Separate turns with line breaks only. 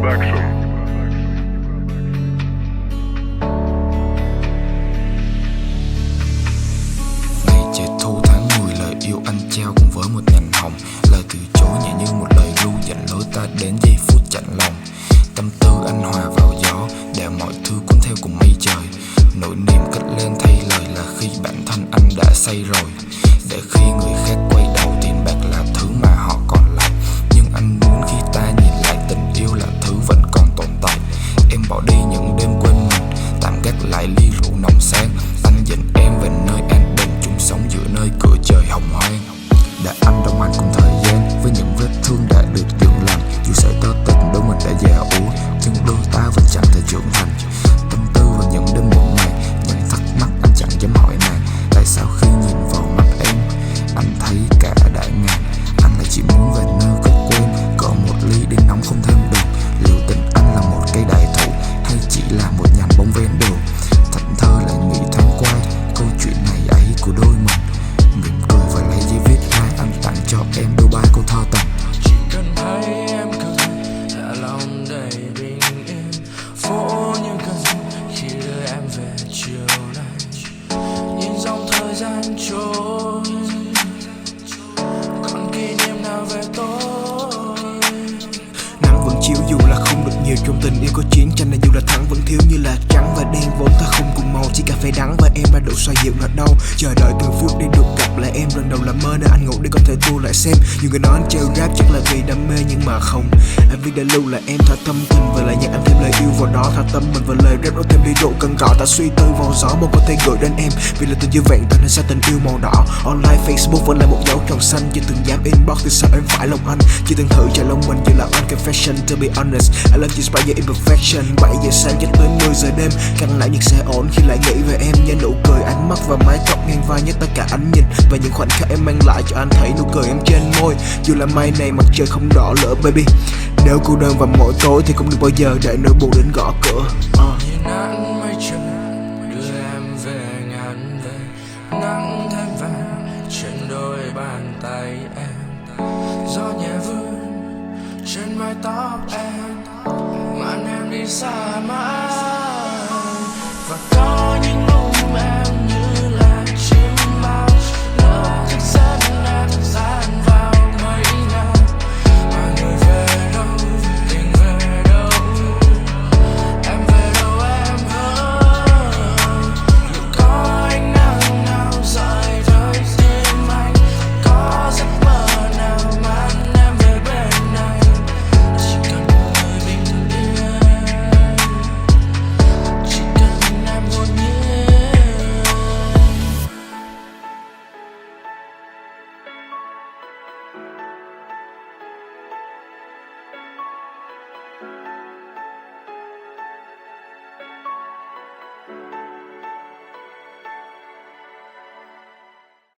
Ngày trời thu tháng 10, lời yêu anh trao cùng với một nhành hồng. Lời từ chối nhẹ như một lời ru dẫn lối ta đến giây phút chạnh lòng. Tâm tư anh hòa vào gió, để mọi thứ cuốn theo cùng mây trời. Nỗi niềm cất lên thay lời là khi bản thân anh đã say rồi. Để khi người khác quay đầu, tiền bạc là thứ mà họ còn lại. Nhưng anh muốn khi ta nhìn lại, tình yêu là thứ vẫn còn tồn tại. Em bỏ đi những đêm quên mình, tạm gác lại ly rượu nồng sáng. Anh dẫn em về nơi an bình, chung sống giữa nơi cửa trời hồng hoang. Đã anh đồng hành cùng thời gian, với những vết thương đã được dưỡng lành. Dù sợi tơ tình đôi mình đã già úa, nhưng đôi ta vẫn chẳng thể trưởng thành. Tâm tư vào những đêm muộn này, những thắc mắc anh chẳng dám hỏi nàng. Tại sao khi nhìn vào mắt em, anh thấy cả đã ngàn. Anh lại chỉ muốn về nơi có quen, cỡ một ly đêm nóng không thêm được. Liệu tình anh là một cây đại thụ, hay chỉ là một nhành bông ven đường? Thảnh thơ lại nghĩ thoáng qua câu chuyện ngày ấy của đôi mình. Mỉm cười và lấy giấy viết hai, anh tặng cho em đôi ba câu thơ tình.
Chỉ cần thấy em cười là lòng đầy bình yên, phố như cần khi đưa em về chiều nay. Nhìn dòng thời gian trôi, còn kỷ niệm nào về tôi?
Nắng vẫn chiếu dù là không được nhiều, trong tình yêu có chiến tranh này dù là thắng vẫn thiếu. Như là trắng và đen vốn ta không cùng màu, chỉ cà phê đắng và em đã đủ xoa dịu nỗi đau. Chờ đợi từng phút để được gặp lại em, lần đầu làm mơ nên anh ngủ để có thể tua lại xem. Nhiều người nói anh trêu rap chắc là vì đam mê, nhưng mà không. Anh viết đã lưu là em thả tâm tình và lời nhạc, anh thêm lời yêu vào đó, thả tâm mình vào lời rap, đó thêm ly rượu cần gõ, ta suy tư vào gió mong có thể gửi đến em. Vì là tình yêu vẹn toàn nên sao tình yêu màu đỏ. Online Facebook vẫn là một dấu tròn xanh, chưa từng dám inbox thì sao em phải lòng anh. Chưa từng thử trả lòng mình như là on confession. To be honest, I love you despite your imperfection. 7 giờ sáng cho tới 10 giờ đêm, căng lại nhưng sẽ ổn khi lại nghĩ về em. Nhớ nụ cười, ánh mắt và mái tóc ngang vai, nhất tất cả ánh nhìn và những khoảnh khắc em mang lại cho anh thấy nụ cười em trên môi. Dù là mai này mặt trời không đỏ lỡ baby, nếu cô đơn vào mỗi tối thì không được bao giờ để nỗi buồn đến gõ cửa.
Nhìn nắng mây trắng đưa em về ngàn về, nắng thêm vàng trên đôi bàn tay em. Gió nhẹ vươn trên mái tóc em, mang em đi xa mãi. Và có những